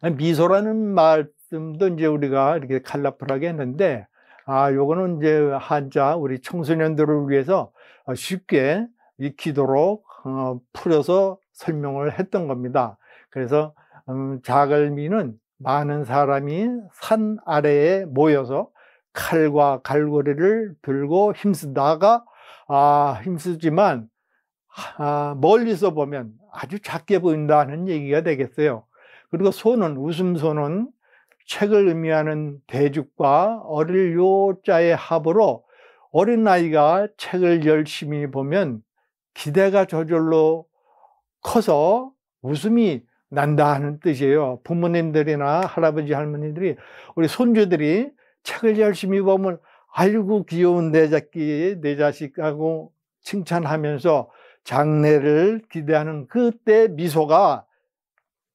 미소라는 말씀도 이제 우리가 이렇게 컬러풀하게 했는데, 요거는 이제 한자 우리 청소년들을 위해서 쉽게 익히도록 풀어서 설명을 했던 겁니다. 그래서 자글미는 많은 사람이 산 아래에 모여서 칼과 갈고리를 들고 힘쓰다가 힘쓰지만 멀리서 보면 아주 작게 보인다는 얘기가 되겠어요. 그리고 소는, 웃음소는 책을 의미하는 대죽과 어릴 요자의 합으로 어린아이가 책을 열심히 보면 기대가 저절로 커서 웃음이 난다 하는 뜻이에요. 부모님들이나 할아버지 할머니들이 우리 손주들이 책을 열심히 보면 아이고 귀여운 내 자식하고 칭찬하면서 장래를 기대하는 그때 미소가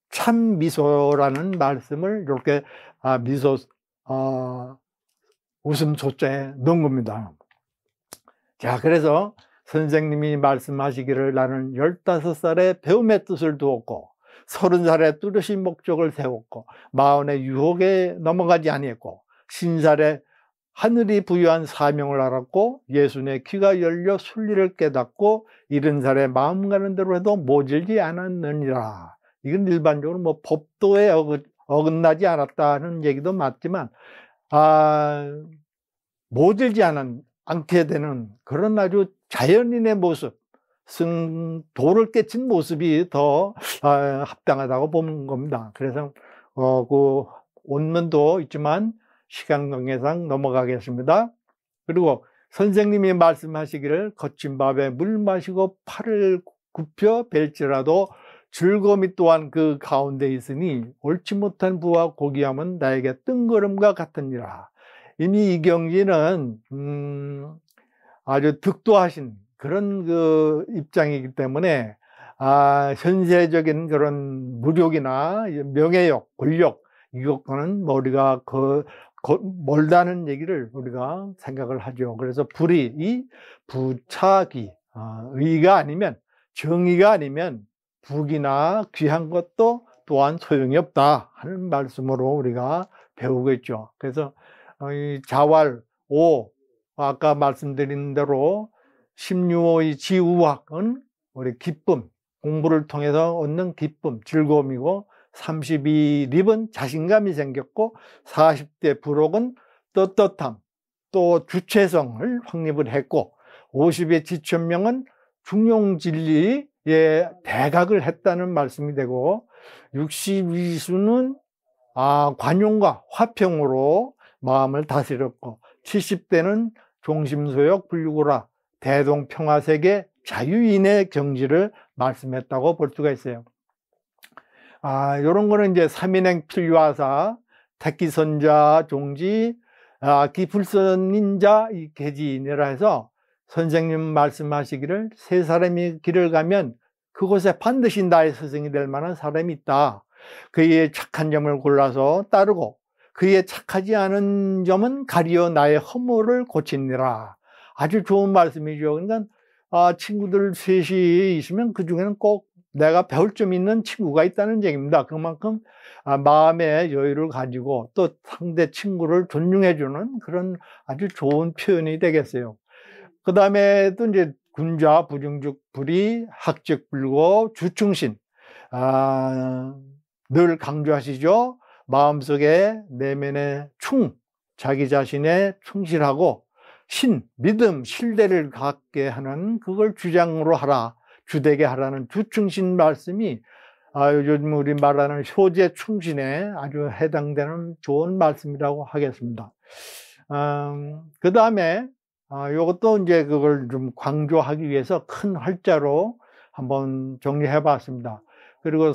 참 미소라는 말씀을 이렇게 미소 웃음소자에 넣은 겁니다. 자, 그래서 선생님이 말씀하시기를 나는 15살에 배움의 뜻을 두었고 30살에 뚜렷이 목적을 세웠고 40에 유혹에 넘어가지 아니했고 50살에 하늘이 부여한 사명을 알았고 60에 귀가 열려 순리를 깨닫고 70살에 마음 가는 대로 해도 모질지 않았느니라. 이건 일반적으로 뭐 법도에 어긋나지 않았다는 얘기도 맞지만 모질지 않게 되는 그런 아주 자연인의 모습, 도를 깨친 모습이 더 합당하다고 보는 겁니다. 그래서 그 원문도 있지만 시간 관계상 넘어가겠습니다. 그리고 선생님이 말씀하시기를 거친 밥에 물 마시고 팔을 굽혀 뵐지라도 즐거움이 또한 그 가운데 있으니 옳지 못한 부와 고귀함은 나에게 뜬걸음과 같으니라. 이미 이경지는 아주 득도하신 그런 그 입장이기 때문에 현세적인 그런 무력이나 명예욕, 권력 이것과는 머리가 멀다는 얘기를 우리가 생각을 하죠. 그래서 불의, 부차기, 의가 아니면 정의가 아니면 부귀나 귀한 것도 또한 소용이 없다 하는 말씀으로 우리가 배우고 있죠. 그래서 이 자활, 오, 아까 말씀드린 대로 16호의 지우학은 우리 기쁨, 공부를 통해서 얻는 기쁨, 즐거움이고 32립은 자신감이 생겼고 40대 불혹은 떳떳함, 또 주체성을 확립을 했고 50의 지천명은 중용진리에 대각을 했다는 말씀이 되고 62수는 관용과 화평으로 마음을 다스렸고 70대는 종심소욕 불구라 대동평화세계 자유인의 경지를 말씀했다고 볼 수가 있어요. 이런 거는 이제 삼인행 필요하사 택기선자 종지 기불선인자 계지인이라 해서 선생님 말씀하시기를 세 사람이 길을 가면 그곳에 반드시 나의 스승이 될 만한 사람이 있다. 그의 착한 점을 골라서 따르고 그의 착하지 않은 점은 가리어 나의 허물을 고치니라. 아주 좋은 말씀이죠. 그러니까 친구들 셋이 있으면 그 중에는 꼭 내가 배울 점 있는 친구가 있다는 얘기입니다. 그만큼 마음의 여유를 가지고 또 상대 친구를 존중해주는 그런 아주 좋은 표현이 되겠어요. 그 다음에 또 이제 군자, 부중죽, 불이, 학적, 불고, 주충신. 늘 강조하시죠. 마음속에 내면의 자기 자신에 충실하고 신, 믿음, 신뢰를 갖게 하는 그걸 주장으로 하라. 주되게 하라는 주충신 말씀이 요즘 우리 말하는 효제 충신에 아주 해당되는 좋은 말씀이라고 하겠습니다. 그 다음에 이것도 이제 그걸 좀 강조하기 위해서 큰 활자로 한번 정리해 봤습니다. 그리고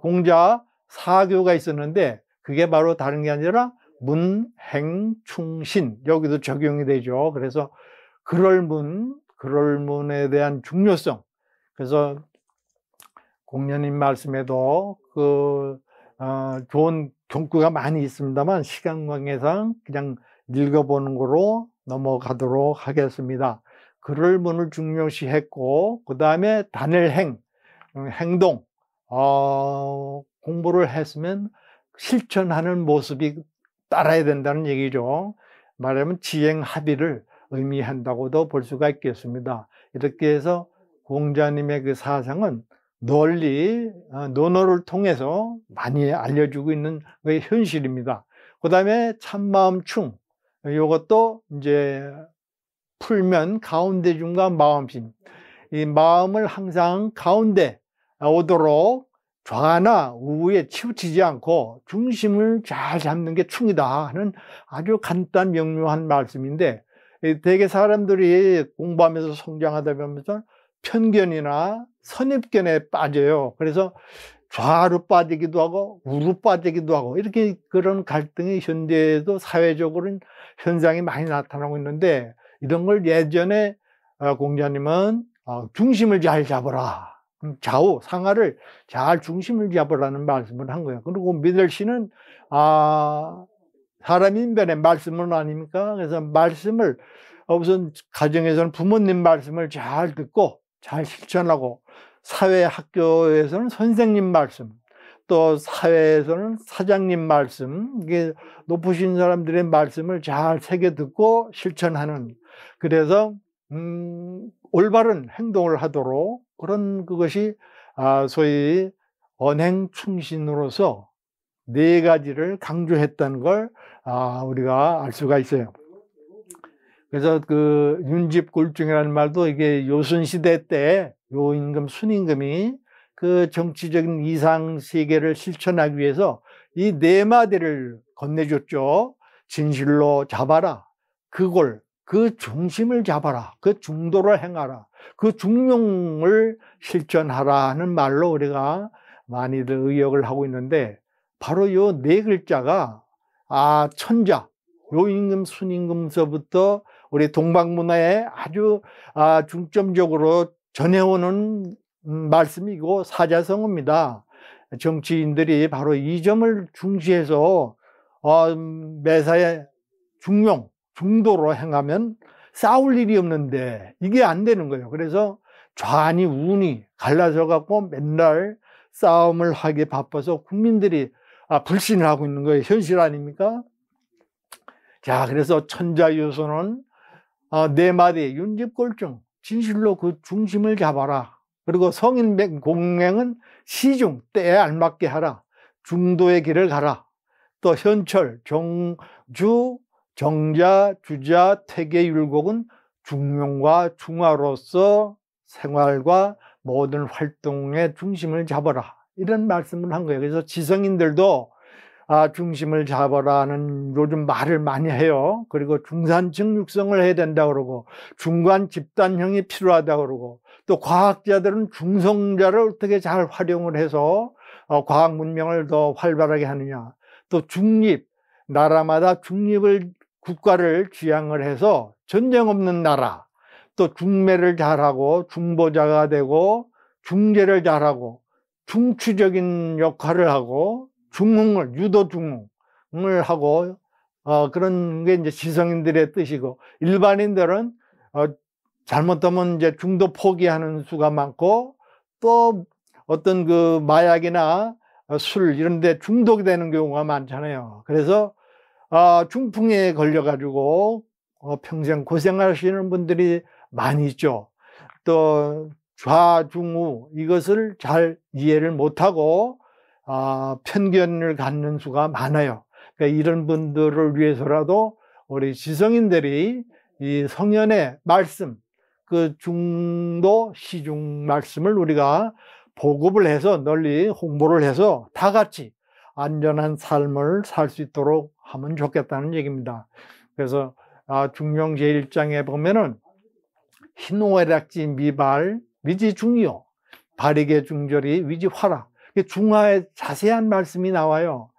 공자 사교가 있었는데 그게 바로 다른 게 아니라 문행충신 여기도 적용이 되죠. 그래서 그럴문에 대한 중요성. 그래서 공녀님 말씀에도 좋은 경구가 많이 있습니다만 시간 관계상 그냥 읽어보는 거로 넘어가도록 하겠습니다. 그럴문을 중요시했고 그 다음에 단일행, 행동, 공부를 했으면 실천하는 모습이 따라야 된다는 얘기죠. 말하면 지행 합의를 의미한다고도 볼 수가 있겠습니다. 이렇게 해서 공자님의 그 사상은 널리 논어를 통해서 많이 알려주고 있는 그 현실입니다. 그 다음에 참마음충, 이것도 이제 풀면 가운데 중과 마음심, 이 마음을 항상 가운데 오도록 좌나 우에 치우치지 않고 중심을 잘 잡는 게 충이다 하는 아주 간단 명료한 말씀인데, 대개 사람들이 공부하면서 성장하다 보면서 편견이나 선입견에 빠져요. 그래서 좌로 빠지기도 하고 우로 빠지기도 하고 이렇게 그런 갈등이 현대에도 사회적으로는 현상이 많이 나타나고 있는데, 이런 걸 예전에 공자님은 중심을 잘 잡아라, 좌우 상하를 잘 중심을 잡으라는 말씀을 한 거예요. 그리고 미들씨는 사람 인변의 말씀은 아닙니까? 그래서 말씀을 우선 가정에서는 부모님 말씀을 잘 듣고 잘 실천하고, 사회 학교에서는 선생님 말씀, 또 사회에서는 사장님 말씀, 이게 높으신 사람들의 말씀을 잘 새겨 듣고 실천하는, 그래서 올바른 행동을 하도록 그런 그것이 소위 언행충신으로서 네 가지를 강조했다는 걸 우리가 알 수가 있어요. 그래서 그 윤집골중이라는 말도 이게 요순시대 때 요임금, 순임금이 그 정치적인 이상세계를 실천하기 위해서 이 네 마디를 건네줬죠. 진실로 잡아라, 그골, 그 중심을 잡아라, 그 중도를 행하라, 그 중용을 실천하라 하는 말로 우리가 많이들 의역을 하고 있는데, 바로 요 네 글자가 천자, 요임금, 순임금서부터 우리 동방문화에 아주 중점적으로 전해오는 말씀이고 사자성어입니다. 정치인들이 바로 이 점을 중시해서 매사에 중용, 중도로 행하면 싸울 일이 없는데 이게 안 되는 거예요. 그래서 좌니 우니 갈라져 갖고 맨날 싸움을 하기에 바빠서 국민들이 불신을 하고 있는 거예요. 현실 아닙니까? 자, 그래서 천자유소는 네 마디, 윤집골중, 진실로 그 중심을 잡아라. 그리고 성인 공행은 시중, 때에 알맞게 하라. 중도의 길을 가라. 또 현철, 정주, 정자, 주자, 퇴계, 율곡은 중용과 중화로서 생활과 모든 활동의 중심을 잡아라, 이런 말씀을 한 거예요. 그래서 지성인들도 중심을 잡아라는 요즘 말을 많이 해요. 그리고 중산층 육성을 해야 된다고 그러고, 중간 집단형이 필요하다고 그러고, 또 과학자들은 중성자를 어떻게 잘 활용을 해서 과학 문명을 더 활발하게 하느냐, 또 중립, 나라마다 국가를 지향을 해서 전쟁 없는 나라, 또 중매를 잘하고 중보자가 되고 중재를 잘하고 중추적인 역할을 하고 중흥을, 유도 중흥을 하고 그런 게 이제 지성인들의 뜻이고, 일반인들은 잘못하면 이제 중도 포기하는 수가 많고, 또 어떤 그 마약이나 술 이런 데 중독이 되는 경우가 많잖아요. 그래서 중풍에 걸려 가지고 평생 고생하시는 분들이 많이 있죠. 또 좌중우 이것을 잘 이해를 못하고 편견을 갖는 수가 많아요. 그러니까 이런 분들을 위해서라도 우리 지성인들이 이 성현의 말씀, 그 중도 시중 말씀을 우리가 보급을 해서 널리 홍보를 해서 다 같이 안전한 삶을 살 수 있도록 하면 좋겠다는 얘기입니다. 그래서 중용 제1장에 보면은 희노애락지 미발 위지중요, 발익의 중절이 위지화락, 중화의 자세한 말씀이 나와요.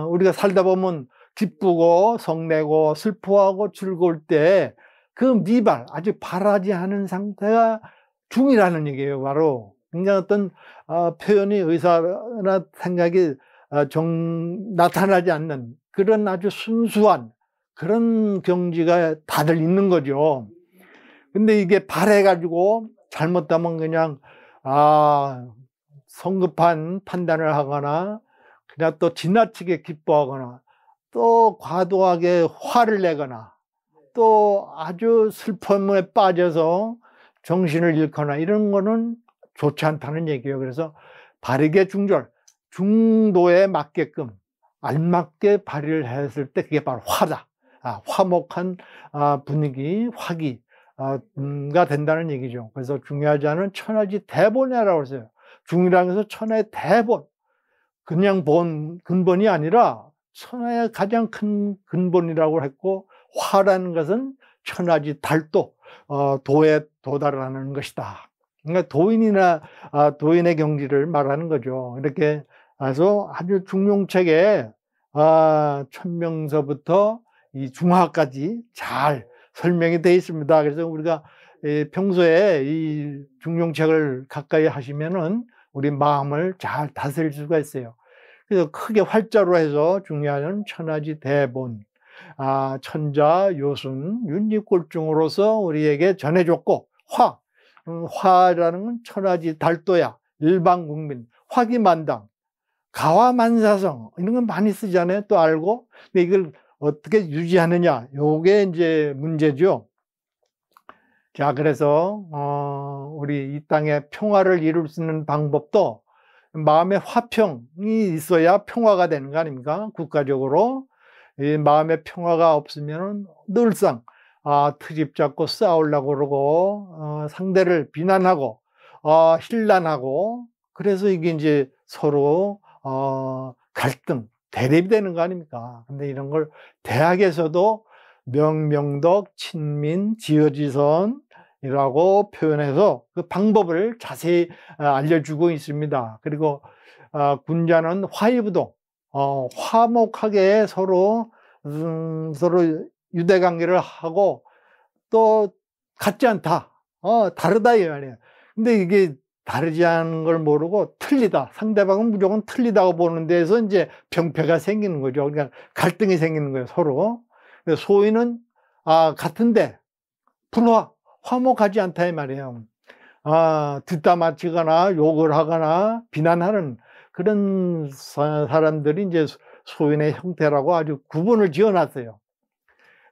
우리가 살다 보면 기쁘고 성내고 슬퍼하고 즐거울 때 그 미발, 아직 바라지 않은 상태가 중이라는 얘기예요. 바로 굉장히 어떤 표현이, 의사나 생각이 나타나지 않는 그런 아주 순수한 그런 경지가 다들 있는 거죠. 근데 이게 발해가지고 잘못하면 그냥 성급한 판단을 하거나 그냥 또 지나치게 기뻐하거나 또 과도하게 화를 내거나 또 아주 슬픔에 빠져서 정신을 잃거나 이런 거는 좋지 않다는 얘기예요. 그래서 바르게 중도에 맞게끔 알맞게 발휘를 했을 때 그게 바로 화다. 화목한 분위기, 화기가 된다는 얘기죠. 그래서 중요하지 않은 천하지 대본이라고 했어요. 중이라고 해서 천하의 대본, 그냥 근본이 아니라 천하의 가장 큰 근본이라고 했고, 화라는 것은 천하지 달도, 도에 도달하는 것이다. 그러니까 도인의 경지를 말하는 거죠. 이렇게 해서 아주 중용책에 천명서부터 이 중하까지 잘 설명이 되어 있습니다. 그래서 우리가 평소에 이 중용책을 가까이 하시면은 우리 마음을 잘 다스릴 수가 있어요. 그래서 크게 활자로 해서 중요한 천하지 대본, 천자, 요순, 윤리꼴중으로서 우리에게 전해줬고, 화라는 건 천하지 달도야, 일반국민, 화기만당, 가화만사성, 이런 건 많이 쓰잖아요. 또 알고. 근데 이걸 어떻게 유지하느냐, 요게 이제 문제죠. 자, 그래서 우리 이 땅에 평화를 이룰 수 있는 방법도 마음의 화평이 있어야 평화가 되는 거 아닙니까? 국가적으로. 이 마음의 평화가 없으면 늘상 트집 잡고 싸우려고 그러고 상대를 비난하고 힐난하고, 그래서 이게 이제 서로 갈등, 대립이 되는 거 아닙니까? 근데 이런 걸 대학에서도 명명덕, 친민, 지어지선이라고 표현해서 그 방법을 자세히 알려주고 있습니다. 그리고 군자는 화의부동, 화목하게 서로 유대관계를 하고 또 같지 않다, 다르다 이 말이에요. 근데 이게 다르지 않은 걸 모르고 틀리다, 상대방은 무조건 틀리다고 보는 데에서 이제 병폐가 생기는 거죠. 그러니까 갈등이 생기는 거예요, 서로. 소위는 같은데 화목하지 않다 이 말이에요. 뒷담화치거나 욕을 하거나 비난하는 그런 사람들이 이제 소인의 형태라고 아주 구분을 지어놨어요.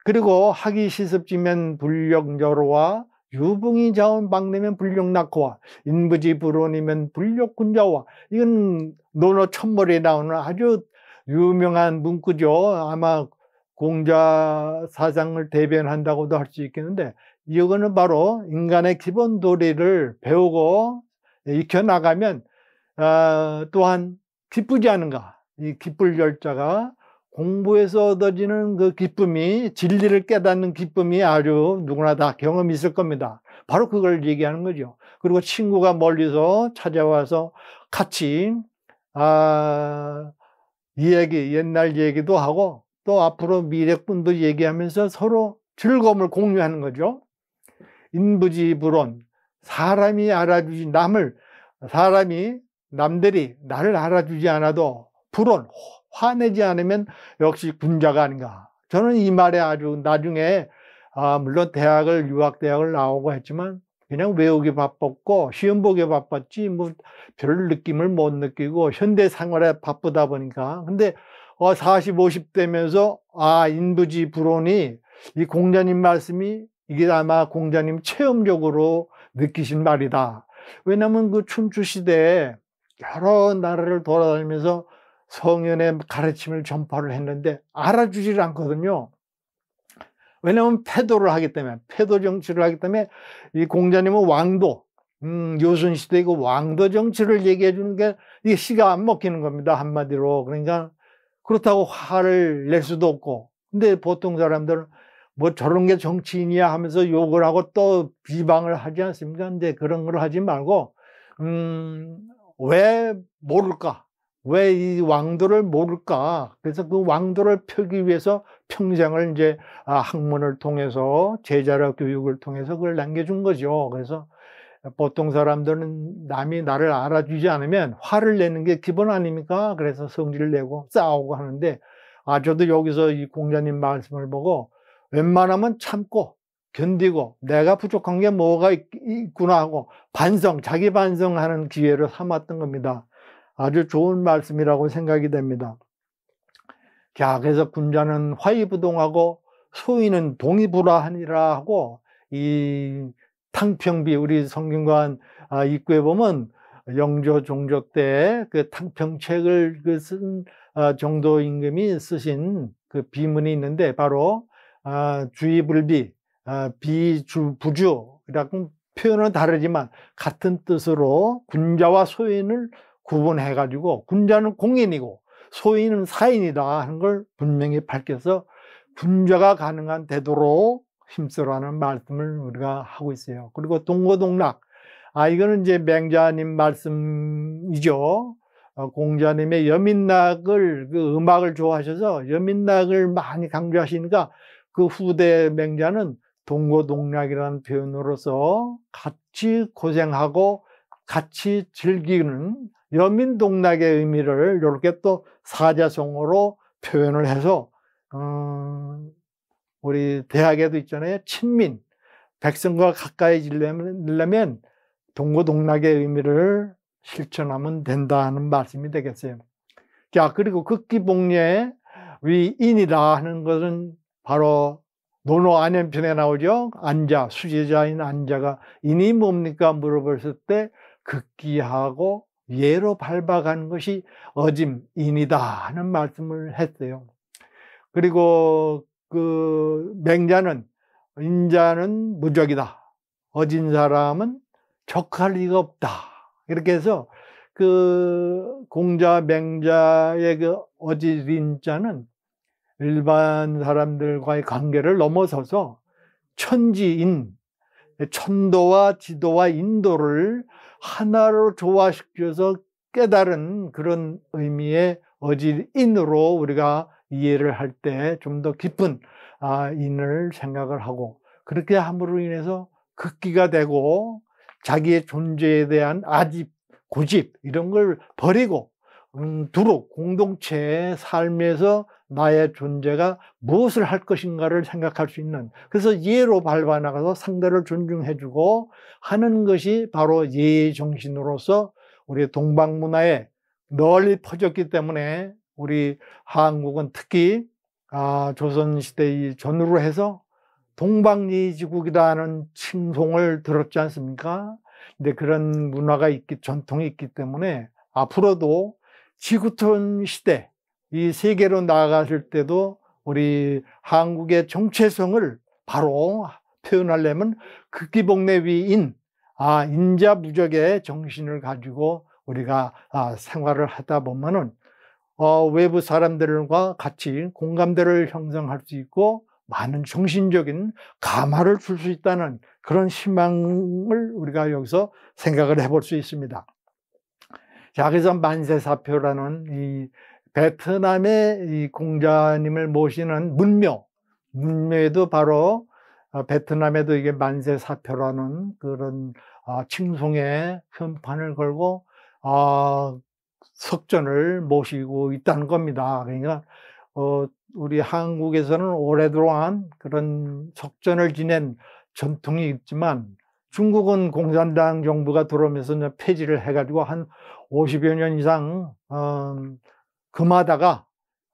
그리고 하기 시습지면 불력여로와 유붕이 자원 박내면 불력낙호와 인부지 불원이면 불력군자와, 이건 논어천머리에 나오는 아주 유명한 문구죠. 아마 공자 사상을 대변한다고도 할 수 있겠는데, 이거는 바로 인간의 기본 도리를 배우고 익혀나가면 또한 기쁘지 않은가, 이 기쁠 열자가 공부에서 얻어지는 그 기쁨이, 진리를 깨닫는 기쁨이 아주 누구나 다 경험이 있을 겁니다. 바로 그걸 얘기하는 거죠. 그리고 친구가 멀리서 찾아와서 같이 옛날 얘기도 하고 또 앞으로 미래뿐도 얘기하면서 서로 즐거움을 공유하는 거죠. 인부지불온, 남들이 나를 알아주지 않아도 불온, 화내지 않으면 역시 군자가 아닌가. 저는 이 말에 아주 나중에 물론 유학대학을 나오고 했지만 그냥 외우기 바빴고 시험 보기 바빴지 뭐 별 느낌을 못 느끼고 현대 생활에 바쁘다 보니까. 근데 40, 50대면서 인부지불온이, 이 공자님 말씀이 이게 아마 공자님 체험적으로 느끼신 말이다. 왜냐하면 그 춘추 시대에 여러 나라를 돌아다니면서 성현의 가르침을 전파를 했는데 알아주질 않거든요. 왜냐하면 패도 정치를 하기 때문에 이 공자님은 왕도, 요순 시대이고 왕도 정치를 얘기해 주는 게 이게 씨가 안 먹히는 겁니다, 한마디로. 그러니까 그렇다고 화를 낼 수도 없고. 근데 보통 사람들은 뭐 저런 게 정치인이야 하면서 욕을 하고 또 비방을 하지 않습니까? 근데 그런 걸 하지 말고 왜 모를까? 왜 이 왕도를 모를까? 그래서 그 왕도를 펴기 위해서 평생을 이제 학문을 통해서 제자력 교육을 통해서 그걸 남겨준 거죠. 그래서 보통 사람들은 남이 나를 알아주지 않으면 화를 내는 게 기본 아닙니까? 그래서 성질을 내고 싸우고 하는데, 저도 여기서 이 공자님 말씀을 보고 웬만하면 참고 견디고 내가 부족한 게 뭐가 있구나 하고 자기 반성하는 기회로 삼았던 겁니다. 아주 좋은 말씀이라고 생각이 됩니다. 자, 그래서 군자는 화이부동하고 소인은 동의불화하니라 하고, 이 탕평비, 우리 성균관 입구에 보면 영조 종조 때 그 탕평책을 쓴 정도 임금이 쓰신 그 비문이 있는데, 바로 주의불비, 비주부주라고 표현은 다르지만 같은 뜻으로 군자와 소인을 구분해 가지고, 군자는 공인이고 소인은 사인이다 하는 걸 분명히 밝혀서 군자가 가능한 되도록 힘쓰라는 말씀을 우리가 하고 있어요. 그리고 동고동락, 이거는 이제 맹자님 말씀이죠. 공자님의 여민락을, 그 음악을 좋아하셔서 여민락을 많이 강조하시니까 그 후대 맹자는 동고동락이라는 표현으로서 같이 고생하고 같이 즐기는 여민동락의 의미를 이렇게 또 사자성어로 표현을 해서 우리 대학에도 있잖아요. 친민, 백성과 가까이 지려면 동고동락의 의미를 실천하면 된다는 말씀이 되겠어요. 자, 그리고 극기복례 위인이다 하는 것은 바로 논어안연편에 나오죠. 안자, 수제자인 안자가 인이 뭡니까 물어봤을 때 극기하고 예로 밟아가는 것이 어짐인이다 하는 말씀을 했어요. 그리고 그 맹자는 인자는 무적이다, 어진 사람은 적할 리가 없다, 이렇게 해서 그 공자 맹자의 그 어질인자는 일반 사람들과의 관계를 넘어서서 천지인, 천도와 지도와 인도를 하나로 조화시켜서 깨달은 그런 의미의 어질인으로 우리가 이해를 할 때 좀 더 깊은 인을 생각을 하고, 그렇게 함으로 인해서 극기가 되고 자기의 존재에 대한 아집, 고집 이런 걸 버리고 두루 공동체의 삶에서 나의 존재가 무엇을 할 것인가를 생각할 수 있는, 그래서 예로 밟아나가서 상대를 존중해주고 하는 것이 바로 예의 정신으로서 우리 동방문화에 널리 퍼졌기 때문에 우리 한국은 특히 조선시대 전후로 해서 동방예의지국이라는 칭송을 들었지 않습니까? 근데 그런 문화가 전통이 있기 때문에 앞으로도 지구촌 시대, 이 세계로 나아갔을 때도 우리 한국의 정체성을 바로 표현하려면 극기복례 위인, 인자무적의 정신을 가지고 우리가 생활을 하다 보면은 외부 사람들과 같이 공감대를 형성할 수 있고 많은 정신적인 감화를 줄 수 있다는 그런 희망을 우리가 여기서 생각을 해볼 수 있습니다. 자, 그래서 만세사표라는 이 베트남의 이 공자님을 모시는 문묘에도 바로 베트남에도 이게 만세사표라는 그런 칭송의 현판을 걸고 석전을 모시고 있다는 겁니다. 그러니까 우리 한국에서는 오랫동안 그런 석전을 지낸 전통이 있지만 중국은 공산당 정부가 들어오면서 이제 폐지를 해가지고 한 50여 년 이상 금하다가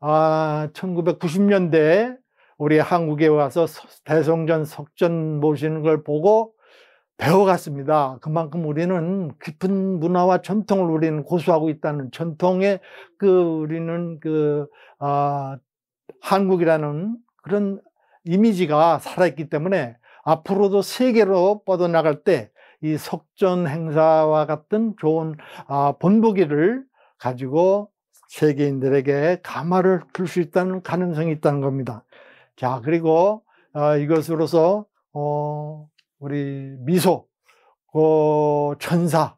1990년대에 우리 한국에 와서 대성전 석전 모시는 걸 보고 배워갔습니다. 그만큼 우리는 깊은 문화와 전통을 우리는 고수하고 있다는, 전통의 우리는 한국이라는 그런 이미지가 살아있기 때문에 앞으로도 세계로 뻗어나갈 때 이 석전 행사와 같은 좋은 본보기를 가지고 세계인들에게 감화를 줄 수 있다는 가능성이 있다는 겁니다. 자, 그리고 이것으로서 우리 미소, 천사,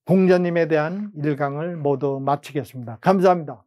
공자님에 대한 1강을 모두 마치겠습니다. 감사합니다.